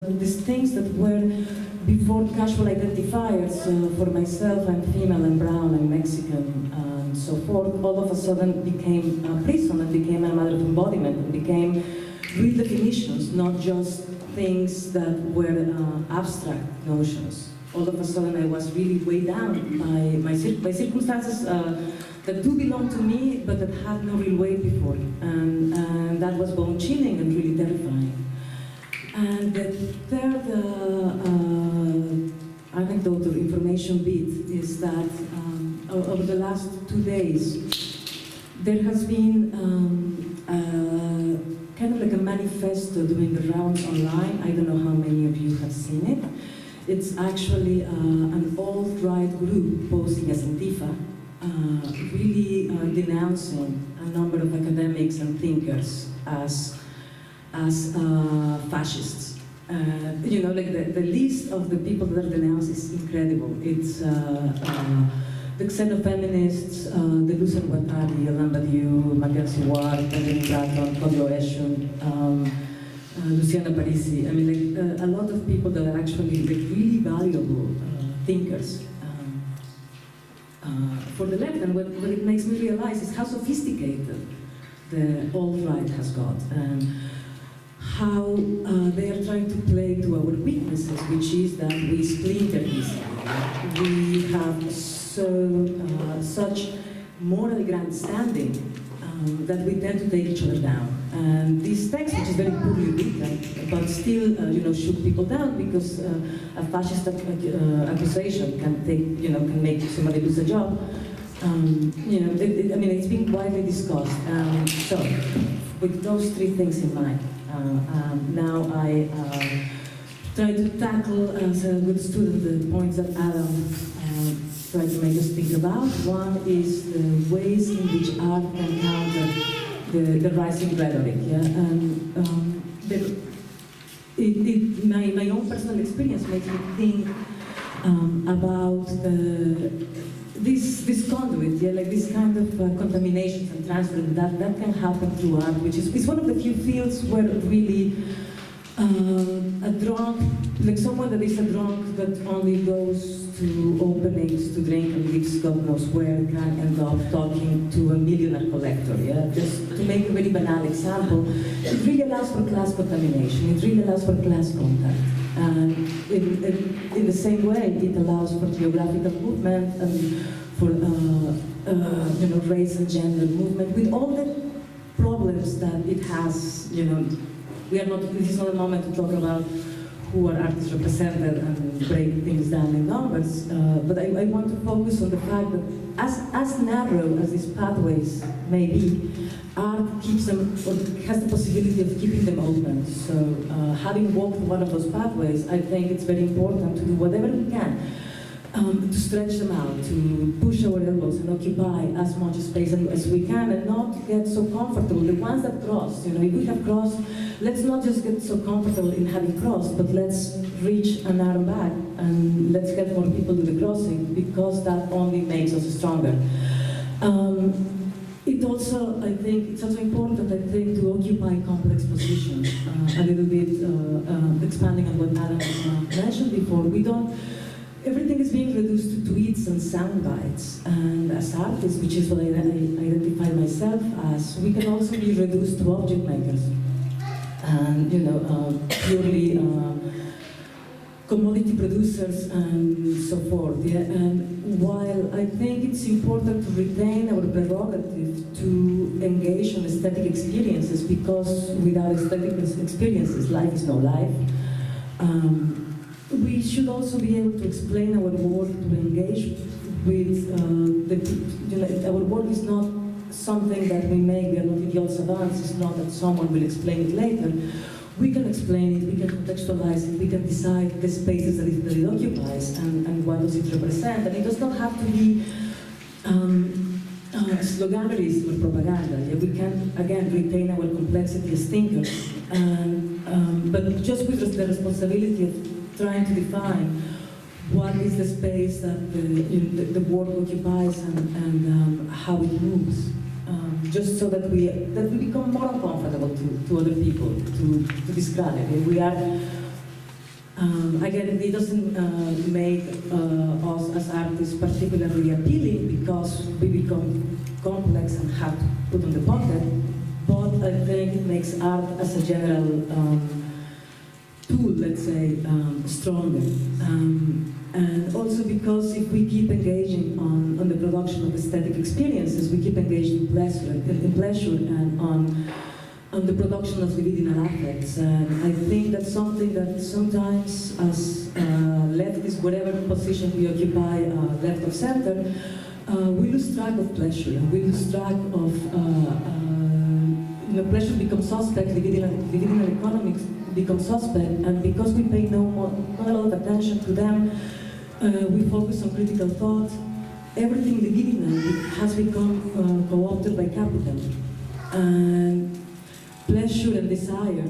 these things that were before casual identifiers. For myself, I'm female, I'm brown, I'm Mexican, and so forth, all of a sudden became a prison and became a matter of embodiment and became real definitions, not just things that were abstract notions. All of a sudden I was really weighed down by circumstances that do belong to me, but that had no real weight before. And that was bone-chilling and really terrifying. And the third anecdote or information bit is that over the last 2 days, there has been kind of like a manifesto doing the rounds online. I don't know how many of you have seen it. It's actually an alt-right group posing as Antifa, really denouncing a number of academics and thinkers as fascists. You know, like the list of the people that are denounced is incredible. It's the xenofeminists, the Lucian Guattari, Alain Badiou, Mackenzie Ward, Benjamin Bratton, Claudio Eschun, Luciana Parisi. I mean, like a lot of people that are actually like really valuable thinkers for the left. And what it makes me realize is how sophisticated the alt-right has got, and how they are trying to play to our weaknesses, which is that we splinter easily. We have such moral grandstanding that we tend to take each other down. And this text, which is very poorly written, but still, you know, shoot people down because a fascist accusation can take, you know, can make somebody lose a job. You know, I mean, it's been widely discussed. So, with those three things in mind, now I try to tackle as a good student the points that Adam tried to make us think about. One is the ways in which art can counter the rising rhetoric. Yeah? And my own personal experience makes me think about this conduit, yeah, like this kind of contaminations and transfer that can happen through art, which is one of the few fields where really a drunk, like someone that is a drunk that only goes to openings to drink and lives God knows where, can end up talking to a millionaire collector, yeah? Just to make a very banal example, it really allows for class contamination, it really allows for class contact. And in the same way, it allows for geographical movement and for you know, race and gender movement, with all the problems that it has. You know, this is not a moment to talk about who are artists represented and break things down in numbers, but I want to focus on the fact that as narrow as these pathways may be, art keeps them, or has the possibility of keeping them open. So having walked one of those pathways, I think it's very important to do whatever we can to stretch them out, to push our elbows and occupy as much space as we can, and not get so comfortable. The ones that cross, you know, if we have crossed, let's not just get so comfortable in having crossed, but let's reach an arm back and let's get more people to the crossing, because that only makes us stronger. It also, I think, it's also important, I think, to occupy complex positions. A little bit expanding on what Adam mentioned before. Everything is being reduced to tweets and sound bites. And as artists, which is what I identify myself as, we can also be reduced to object makers. And, you know, purely commodity producers and so forth. Yeah? And while I think it's important to retain our prerogative to engage in aesthetic experiences, because without aesthetic experiences, life is no life, we should also be able to explain our work, to engage with our work is not something that we make, we are not idiot savants, it's not that someone will explain it later. We can explain it, we can contextualize it, we can decide the spaces that it occupies and what does it represent. And it does not have to be sloganeries or propaganda. Yeah, we can, again, retain our complexity as thinkers, but just with the responsibility of trying to define what is the space that the work occupies and how it moves. Just so that we become more uncomfortable to other people to describe it. We are again, it doesn't make us as artists particularly appealing because we become complex and have to put on the pocket, but I think it makes art as a general tool, let's say, stronger. And also because if we keep engaging on the production of aesthetic experiences, we keep engaging in pleasure and on the production of libidinal affects. And I think that's something that sometimes as leftists, whatever position we occupy, left of center, we lose track of pleasure, and we lose track of, pleasure becomes suspect, libidinal economics become suspect, and because we pay not a lot of attention to them, we focus on critical thought. Everything libidinal has become co-opted by capital. And pleasure and desire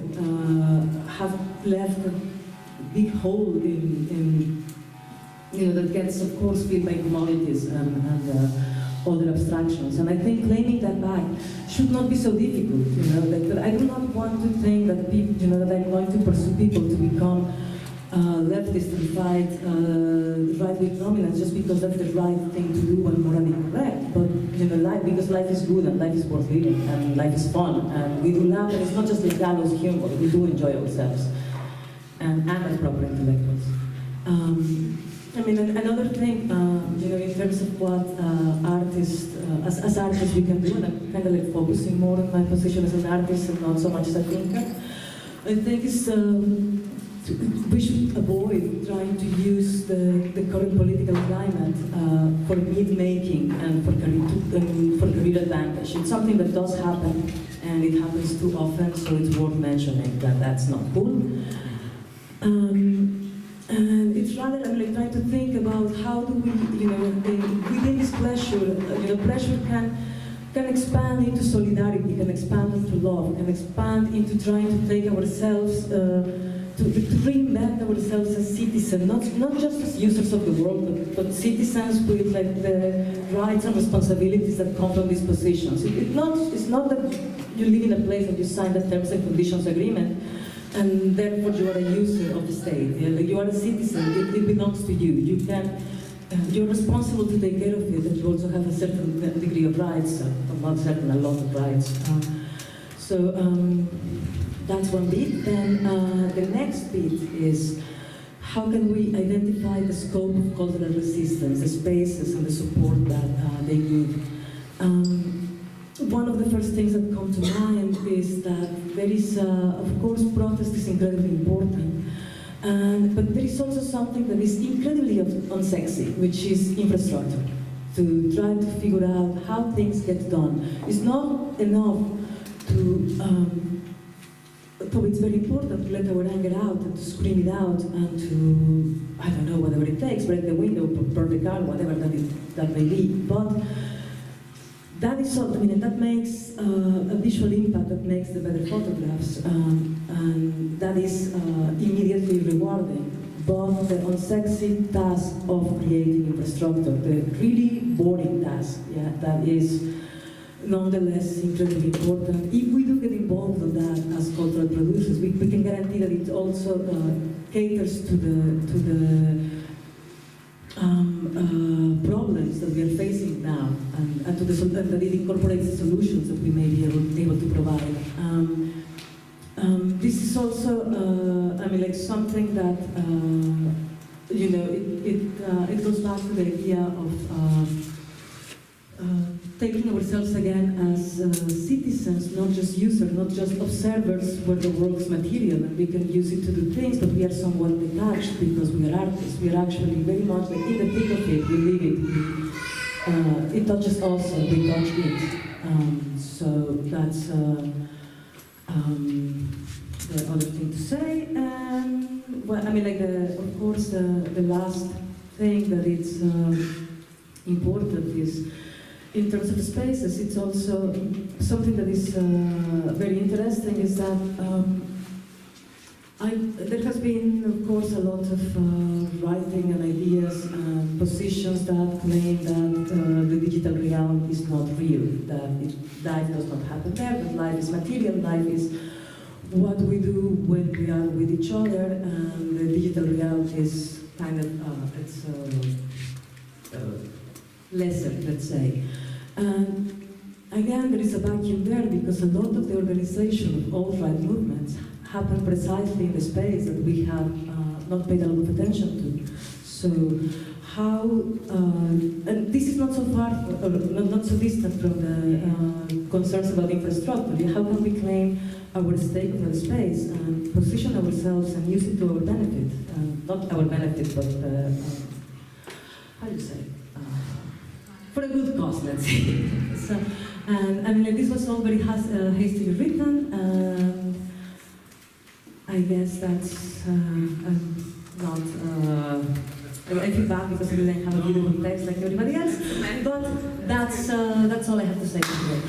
have left a big hole in that gets, of course, filled by commodities and other abstractions. And I think claiming that back should not be so difficult. That I do not want to think that people, that I'm going to pursue people to become leftist and fight right-wing dominance just because that's the right thing to do and morally correct. But because life is good and life is worth living and life is fun and we do laugh, and it's not just the gallows humor. We do enjoy ourselves and as proper intellectuals. Another thing, in terms of what artists, as artists we can do, and I'm kind of like focusing more on my position as an artist and not so much as a thinker, I think is we should avoid trying to use the current political climate for myth-making and for career advantage. It's something that does happen, and it happens too often, so it's worth mentioning that that's not cool. And it's rather, trying to think about how do we, within this pleasure, pleasure can expand into solidarity, can expand into love, can expand into trying to take ourselves, to reinvent ourselves as citizens, not just as users of the world, but citizens with the rights and responsibilities that come from these positions. It's not that you live in a place and you sign the terms and conditions agreement, and therefore you are a user of the state. You are a citizen, it belongs to you. You're responsible to take care of it, and you also have a certain degree of rights, not certain, a lot of rights. That's one bit. Then the next bit is how can we identify the scope of cultural resistance, the spaces and the support that they need. One of the first things that come to mind is that there is, of course, protest is incredibly important, but there is also something that is incredibly unsexy, which is infrastructure, to try to figure out how things get done. It's not enough to, so it's very important to let our anger out and to scream it out and to, I don't know, whatever it takes, break the window, burn the car, whatever that may be. But that is something, that makes a visual impact that makes the better photographs, and that is immediately rewarding. But the unsexy task of creating infrastructure, the really boring task, that is nonetheless incredibly important. If we do get involved in that as cultural producers, we can guarantee that it also caters to the problems that we are facing now, and that it incorporates the solutions that we may be able to provide. This is also, something that, it goes back to the idea of taking ourselves again as citizens, not just users, not just observers where the world is material and we can use it to do things, but we are somewhat detached because we are artists. We are actually very much like in the thick of it, we live it. It touches us and we touch it. So that's the other thing to say. And well, of course, the last thing that is important is, in terms of spaces, it's also something that is very interesting is that there has been, of course, a lot of writing and ideas and positions that claim that the digital realm is not real, that life does not happen there, that life is material, life is what we do when we are with each other, and the digital realm child is kind of, lesser, let's say. And again, there is a vacuum there because a lot of the organization of alt-right movements happen precisely in the space that we have not paid a lot of attention to. So how, and this is not so far, or not so distant from the concerns about infrastructure. How can we claim our stake of our space and position ourselves and use it to our benefit? Not our benefit, but how do you say? For a good cause, let's say. So, and I mean, this was all very hastily written, and I guess that's not. I feel bad because I didn't have a beautiful text like everybody else, but that's all I have to say today.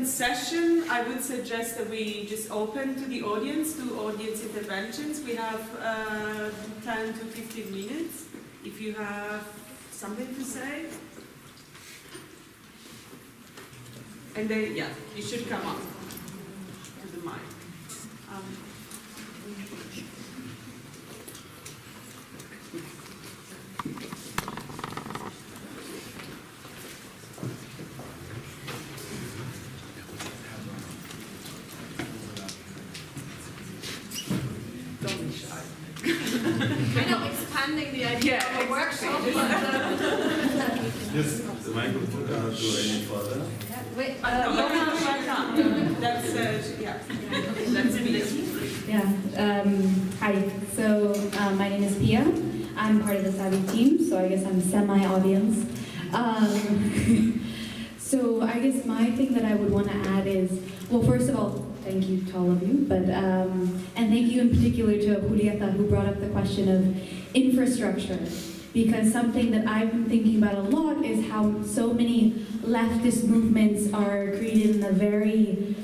Session, I would suggest that we just open to the audience, to audience interventions. We have 10 to 15 minutes. If you have something to say. And then, yeah, you should come up to the mic. The idea of a workshop. Yes, the microphone cannot go any further. Wait, that's me. Yeah. Hi. So my name is Pia. I'm part of the Savvy team, so I guess I'm semi-audience. So I guess my thing that I would want to add is, well, first of all, thank you to all of you, but and thank you in particular to Julieta, who brought up the question of infrastructure, because something that I've been thinking about a lot is how so many leftist movements are created in a very,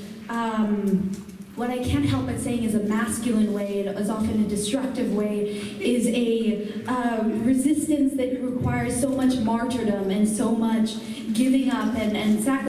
what I can't help but saying is a masculine way, it is often a destructive way, is a resistance that requires so much martyrdom and so much giving up and sacrifice.